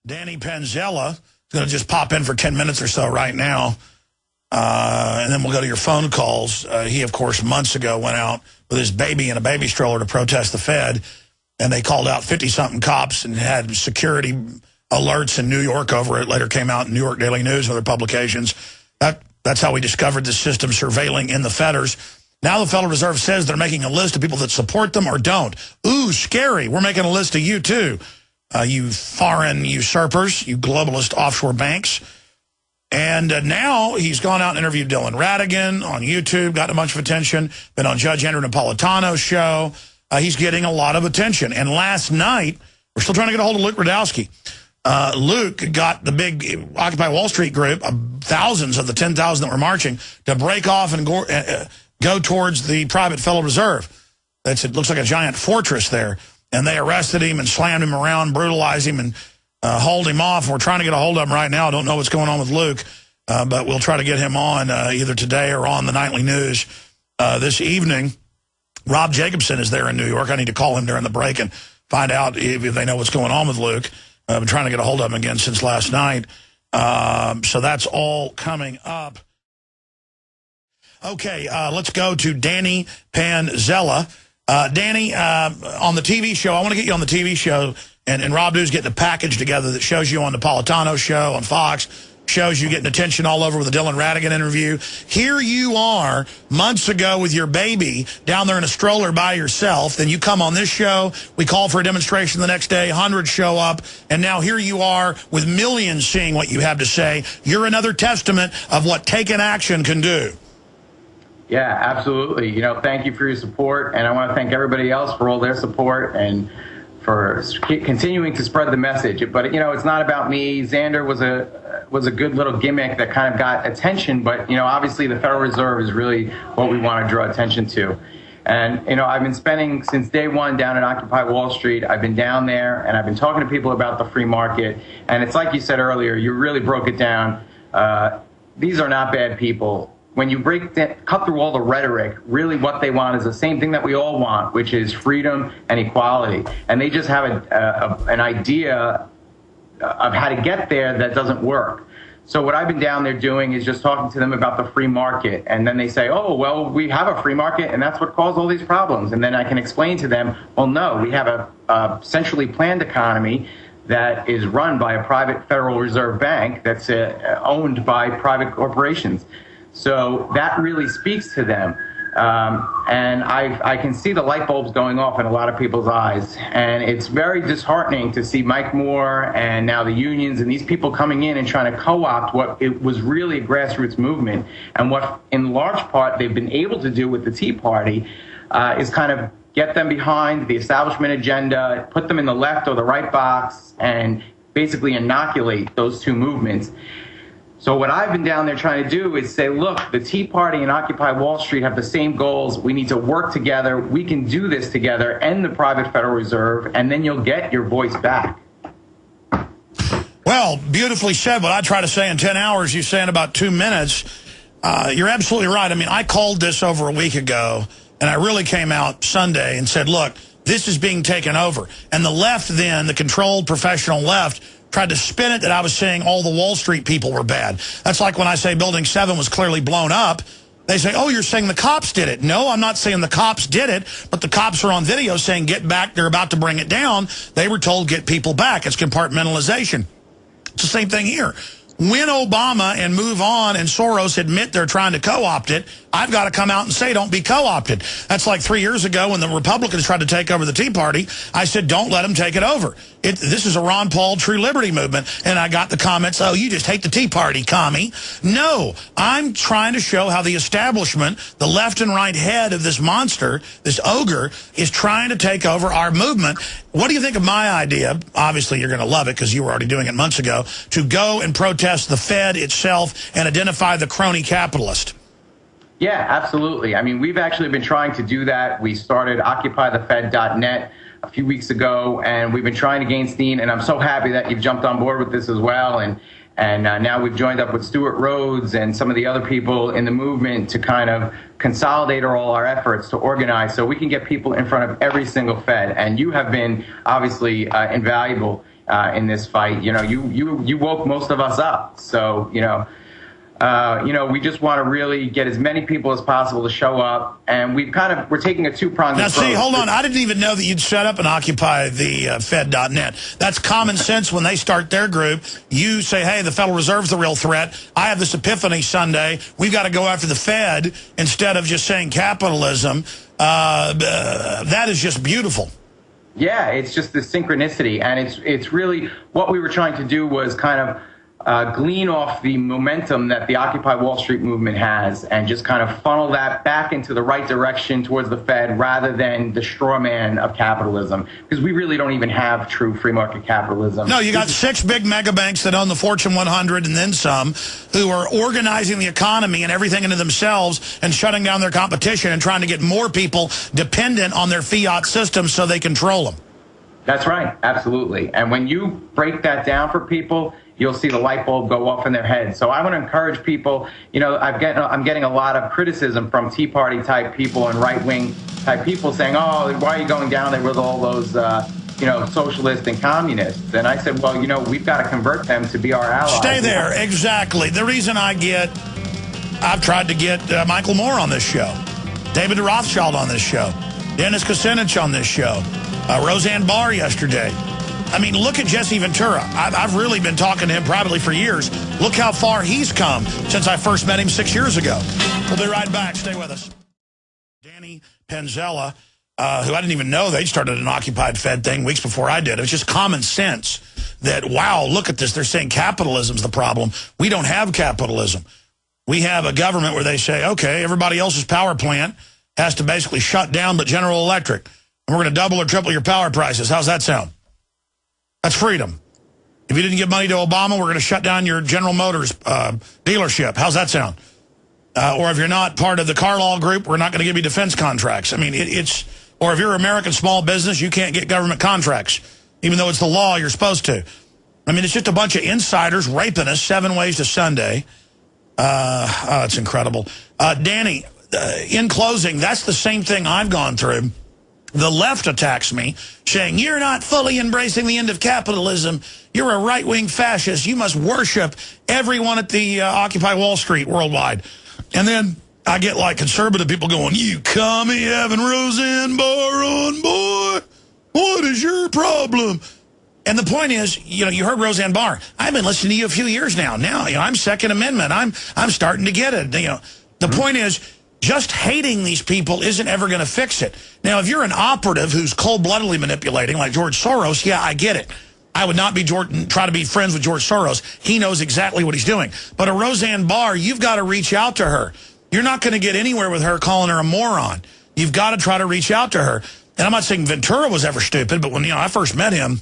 Danny Panzella is going to just pop in for 10 minutes or so right now, and then we'll go to your phone calls. He, of course, months ago went out with his baby in a baby stroller to protest the Fed, and they called out 50-something cops and had security alerts in New York over it. Later came out in New York Daily News and other publications. That's how we discovered the system surveilling in the Fedders. Now the Federal Reserve says they're making a list of people that support them or don't. Ooh, scary. We're making a list of you, too. You foreign usurpers, you globalist offshore banks. And now he's gone out and interviewed Dylan Ratigan on YouTube, gotten a bunch of attention, been on Judge Andrew Napolitano's show. He's getting a lot of attention. And last night, we're still trying to get a hold of Luke Rudkowski. Luke got the big Occupy Wall Street group, thousands of the 10,000 that were marching, to break off and go towards the private Federal Reserve. It looks like a giant fortress there. And they arrested him and slammed him around, brutalized him, and hauled him off. We're trying to get a hold of him right now. I don't know what's going on with Luke, but we'll try to get him on either today or on the nightly news this evening. Rob Jacobson is there in New York. I need to call him during the break and find out if they know what's going on with Luke. I've been trying to get a hold of him again since last night. So that's all coming up. Okay, let's go to Danny Panzella. Danny, on the TV show, I want to get you on the TV show, and Rob Dew's getting a package together that shows you on Napolitano's show on Fox, shows you getting attention all over with the Dylan Ratigan interview. Here you are months ago with your baby down there in a stroller by yourself. Then you come on this show. We call for a demonstration the next day. Hundreds show up. And now here you are with millions seeing what you have to say. You're another testament of what taking action can do. Yeah, absolutely. You know, thank you for your support. And I want to thank everybody else for all their support and for continuing to spread the message. But, you know, it's not about me. Xander was a good little gimmick that kind of got attention. But, you know, obviously the Federal Reserve is really what we want to draw attention to. And, you know, I've been spending since day one down at Occupy Wall Street. I've been down there and I've been talking to people about the free market. And it's like you said earlier, you really broke it down. These are not bad people. When you cut through all the rhetoric, really what they want is the same thing that we all want, which is freedom and equality. And they just have an idea of how to get there that doesn't work. So what I've been down there doing is just talking to them about the free market. And then they say, oh, well, we have a free market, and that's what caused all these problems. And then I can explain to them, well, no, we have a centrally planned economy that is run by a private Federal Reserve Bank that's owned by private corporations. So that really speaks to them. And I can see the light bulbs going off in a lot of people's eyes. And it's very disheartening to see Mike Moore and now the unions and these people coming in and trying to co-opt what it was really a grassroots movement. And what, in large part, they've been able to do with the Tea Party is kind of get them behind the establishment agenda, put them in the left or the right box, and basically inoculate those two movements. So what I've been down there trying to do is say, look, the Tea Party and Occupy Wall Street have the same goals. We need to work together. We can do this together and the private Federal Reserve, and then you'll get your voice back. Well, beautifully said. What I try to say in 10 hours, you say in about 2 minutes. You're absolutely right. I mean, I called this over a week ago, and I really came out Sunday and said, look, this is being taken over. And the left then, the controlled professional left, tried to spin it that I was saying all the Wall Street people were bad. That's like when I say Building 7 was clearly blown up. They say, oh, you're saying the cops did it. No, I'm not saying the cops did it, but the cops are on video saying get back, they're about to bring it down. They were told get people back. It's compartmentalization. It's the same thing here. When Obama and Move On and Soros admit they're trying to co-opt it, I've got to come out and say don't be co-opted. That's like 3 years ago when the Republicans tried to take over the Tea Party. I said don't let them take it over. This is a Ron Paul True Liberty movement. And I got the comments, oh, you just hate the Tea Party, commie. No, I'm trying to show how the establishment, the left and right head of this monster, this ogre, is trying to take over our movement. What do you think of my idea? Obviously, you're going to love it because you were already doing it months ago, to go and protest the Fed itself and identify the crony capitalist. Yeah, absolutely. I mean, we've actually been trying to do that. We started OccupyTheFed.net a few weeks ago, and we've been trying to gain steam. And I'm so happy that you've jumped on board with this as well. And now we've joined up with Stuart Rhodes and some of the other people in the movement to kind of consolidate all our efforts to organize so we can get people in front of every single Fed. And you have been obviously invaluable in this fight. You woke most of us up. So, we just want to really get as many people as possible to show up, and we're taking a two-pronged approach. Now, see, hold on. I didn't even know that you'd set up an OccupyTheFed.net. That's common sense. When they start their group, you say, hey, the Federal Reserve's the real threat. I have this epiphany Sunday. We've got to go after the Fed instead of just saying capitalism. That is just beautiful. Yeah, it's just the synchronicity, and it's really what we were trying to do was kind of glean off the momentum that the Occupy Wall Street movement has and just kind of funnel that back into the right direction towards the Fed rather than the straw man of capitalism, because we really don't even have true free market capitalism. No, you got 6 big mega banks that own the Fortune 100 and then some, who are organizing the economy and everything into themselves and shutting down their competition and trying to get more people dependent on their fiat systems so they control them. That's right, absolutely. And when you break that down for people, you'll see the light bulb go off in their head. So I want to encourage people. I'm getting a lot of criticism from Tea Party type people and right wing type people saying, "Oh, why are you going down there with all those, socialists and communists?" And I said, "Well, we've got to convert them to be our allies." Stay there, exactly. The reason I've tried to get Michael Moore on this show, David Rothschild on this show, Dennis Kucinich on this show, Roseanne Barr yesterday. I mean, look at Jesse Ventura. I've really been talking to him privately for years. Look how far he's come since I first met him 6 years ago. We'll be right back. Stay with us. Danny Panzella, who I didn't even know they'd started an Occupied Fed thing weeks before I did. It was just common sense that, wow, look at this. They're saying capitalism's the problem. We don't have capitalism. We have a government where they say, okay, everybody else's power plant has to basically shut down but General Electric. And we're going to double or triple your power prices. How's that sound? That's freedom. If you didn't give money to Obama, we're going to shut down your General Motors dealership. How's that sound? Or if you're not part of the Carlyle Group, we're not going to give you defense contracts. I mean, or if you're American small business, you can't get government contracts, even though it's the law you're supposed to. I mean, it's just a bunch of insiders raping us 7 ways to Sunday. It's incredible. Danny, in closing, that's the same thing I've gone through. The left attacks me, saying, you're not fully embracing the end of capitalism. You're a right-wing fascist. You must worship everyone at the Occupy Wall Street worldwide. And then I get like conservative people going, you commie having Roseanne Barr on, boy. What is your problem? And the point is, you heard Roseanne Barr. I've been listening to you a few years now. Now, I'm Second Amendment. I'm starting to get it. The point is, just hating these people isn't ever going to fix it. Now, if you're an operative who's cold-bloodedly manipulating, like George Soros, yeah, I get it. I would not try to be friends with George Soros. He knows exactly what he's doing. But a Roseanne Barr, you've got to reach out to her. You're not going to get anywhere with her calling her a moron. You've got to try to reach out to her. And I'm not saying Ventura was ever stupid, but when I first met him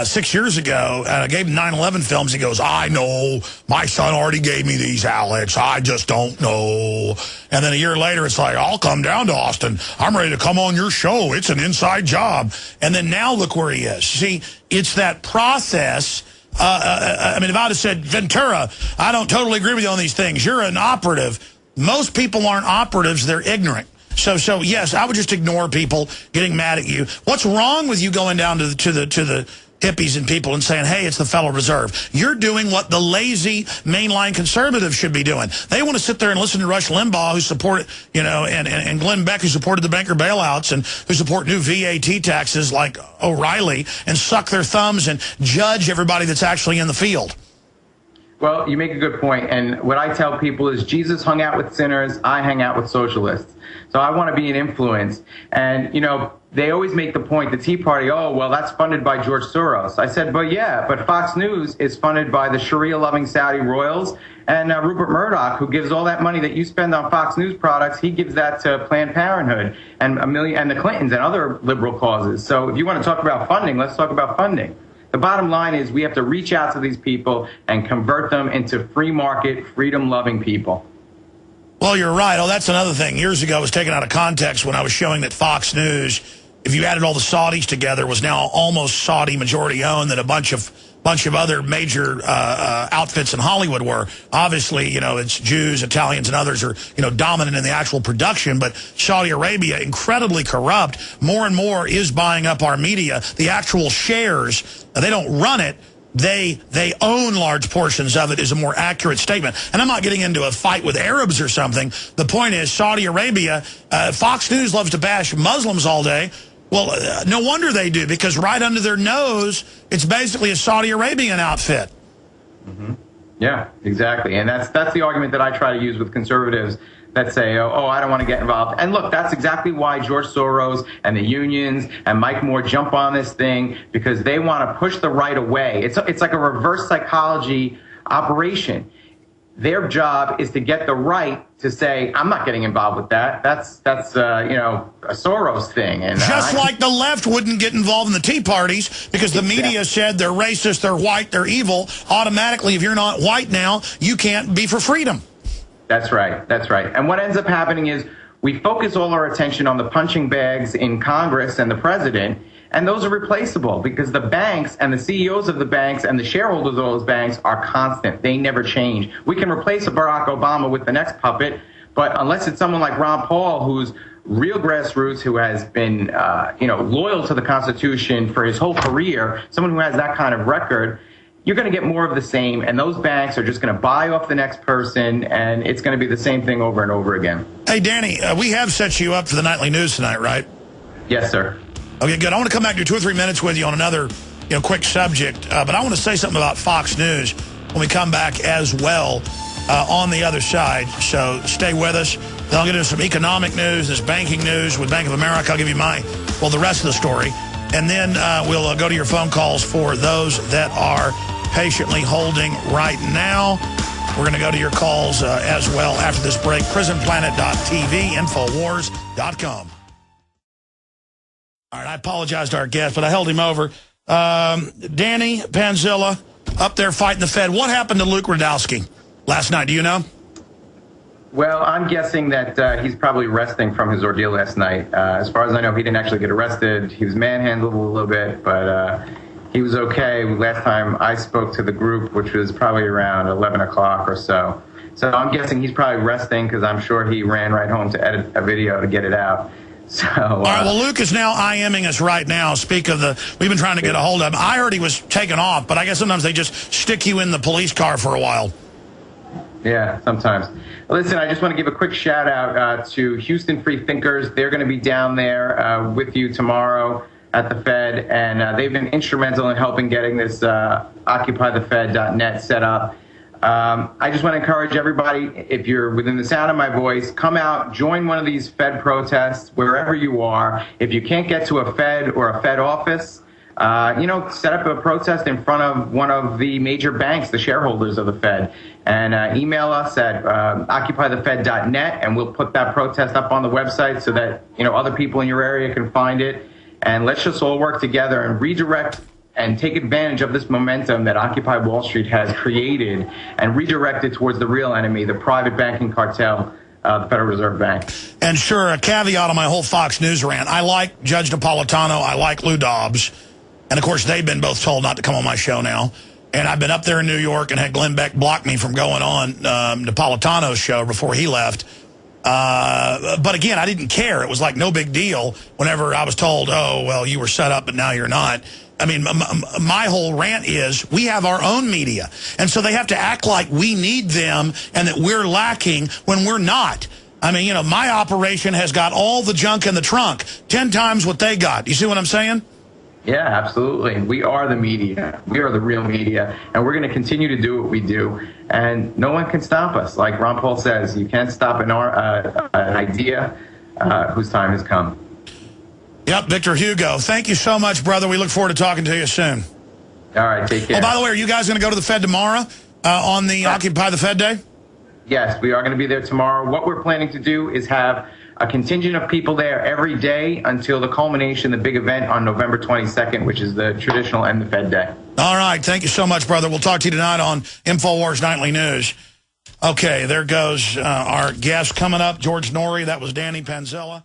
6 years ago, and I gave him 9/11 films, he goes, I know, my son already gave me these, Alex, I just don't know. And then a year later, it's like, I'll come down to Austin. I'm ready to come on your show. It's an inside job. And then now look where he is. See, it's that process. I mean, if I'd have said, Ventura, I don't totally agree with you on these things. You're an operative. Most people aren't operatives. They're ignorant. So yes, I would just ignore people getting mad at you. What's wrong with you going down to the hippies and people and saying, hey, it's the Federal Reserve? You're doing what the lazy mainline conservatives should be doing. They want to sit there and listen to Rush Limbaugh, who supported, and Glenn Beck, who supported the banker bailouts and who support new VAT taxes like O'Reilly, and suck their thumbs and judge everybody that's actually in the field. Well, you make a good point. And what I tell people is Jesus hung out with sinners. I hang out with socialists. So I want to be an influence. And, they always make the point, the Tea Party, oh, well, that's funded by George Soros. I said, but Fox News is funded by the Sharia-loving Saudi royals and Rupert Murdoch, who gives all that money that you spend on Fox News products. He gives that to Planned Parenthood and the Clintons and other liberal causes. So if you want to talk about funding, let's talk about funding. The bottom line is we have to reach out to these people and convert them into free market, freedom-loving people. Well, you're right. Oh, that's another thing. Years ago, it was taken out of context when I was showing that Fox News, if you added all the Saudis together, was now almost Saudi majority-owned, that a bunch of bunch of other major outfits in Hollywood were. Obviously, you know, it's Jews, Italians, and others are, you know, dominant in the actual production, but Saudi Arabia, incredibly corrupt, more and more is buying up our media. The actual shares, they don't run it. They own large portions of it is a more accurate statement. And I'm not getting into a fight with Arabs or something. The point is Saudi Arabia, Fox News loves to bash Muslims all day. Well, no wonder they do, because right under their nose, it's basically a Saudi Arabian outfit. Mm-hmm. Yeah, exactly. And that's the argument that I try to use with conservatives that say, oh, I don't want to get involved. And look, that's exactly why George Soros and the unions and Mike Moore jump on this thing, because they want to push the right away. It's like a reverse psychology operation. Their job is to get the right to say, I'm not getting involved with that. That's you know, a Soros thing. And just like the left wouldn't get involved in the Tea Parties because the media said they're racist, they're white, they're evil. Automatically, if you're not white now, you can't be for freedom. That's right. That's right. And what ends up happening is we focus all our attention on the punching bags in Congress and the president. And those are replaceable because the banks and the CEOs of the banks and the shareholders of those banks are constant. They never change. We can replace a Barack Obama with the next puppet, but unless it's someone like Ron Paul, who's real grassroots, who has been you know, loyal to the Constitution for his whole career, someone who has that kind of record, you're going to get more of the same, and those banks are just going to buy off the next person, and it's going to be the same thing over and over again. Hey, Danny, we have set you up for the nightly news tonight, right? Yes, sir. Okay, good. I want to come back to 2 or 3 minutes with you on another, you know, quick subject, but I want to say something about Fox News when we come back as well on the other side. So stay with us. Then I'll get into some economic news, this banking news with Bank of America. I'll give you the rest of the story. And then we'll go to your phone calls for those that are patiently holding right now. We're going to go to your calls as well after this break. PrisonPlanet.tv, Infowars.com. All right, I apologize to our guest, but I held him over. Danny Panzella up there fighting the Fed. What happened to Luke Rudkowski last night? Do you know? Well, I'm guessing that he's probably resting from his ordeal last night. As far as I know, he didn't actually get arrested. He was manhandled a little bit, but he was okay. Last time I spoke to the group, which was probably around 11 o'clock or so. So I'm guessing he's probably resting because I'm sure he ran right home to edit a video to get it out. So, all right, well, Luke is now IMing us right now. Speak of we've been trying to get a hold of him. I heard he was taken off, but I guess sometimes they just stick you in the police car for a while. Yeah, sometimes. Listen, I just want to give a quick shout out to Houston Free Thinkers. They're going to be down there with you tomorrow at the Fed, and they've been instrumental in helping getting this OccupyTheFed.net set up. I just want to encourage everybody, if you're within the sound of my voice, come out, join one of these Fed protests wherever you are. If you can't get to a Fed or a Fed office, you know, set up a protest in front of one of the major banks, the shareholders of the Fed, and email us at OccupyTheFed.net, and we'll put that protest up on the website so that, you know, other people in your area can find it. And let's just all work together and redirect and take advantage of this momentum that Occupy Wall Street has created and redirect it towards the real enemy, the private banking cartel, the Federal Reserve Bank. And sure, a caveat on my whole Fox News rant. I like Judge Napolitano. I like Lou Dobbs. And, of course, they've been both told not to come on my show now. And I've been up there in New York and had Glenn Beck block me from going on Napolitano's show before he left. But, again, I didn't care. It was like no big deal whenever I was told, oh, well, you were set up, but now you're not. I mean, my whole rant is we have our own media. And so they have to act like we need them and that we're lacking when we're not. I mean, you know, my operation has got all the junk in the trunk, 10 times what they got. You see what I'm saying? Yeah, absolutely. We are the media. We are the real media. And we're going to continue to do what we do. And no one can stop us. Like Ron Paul says, you can't stop an idea whose time has come. Yep, Victor Hugo. Thank you so much, brother. We look forward to talking to you soon. All right, take care. Oh, by the way, are you guys going to go to the Fed tomorrow on the Occupy the Fed Day? Yes, we are going to be there tomorrow. What we're planning to do is have a contingent of people there every day until the culmination, the big event on November 22nd, which is the traditional End the Fed Day. All right. Thank you so much, brother. We'll talk to you tonight on InfoWars Nightly News. Okay, there goes our guest coming up, George Norrie. That was Danny Panzella.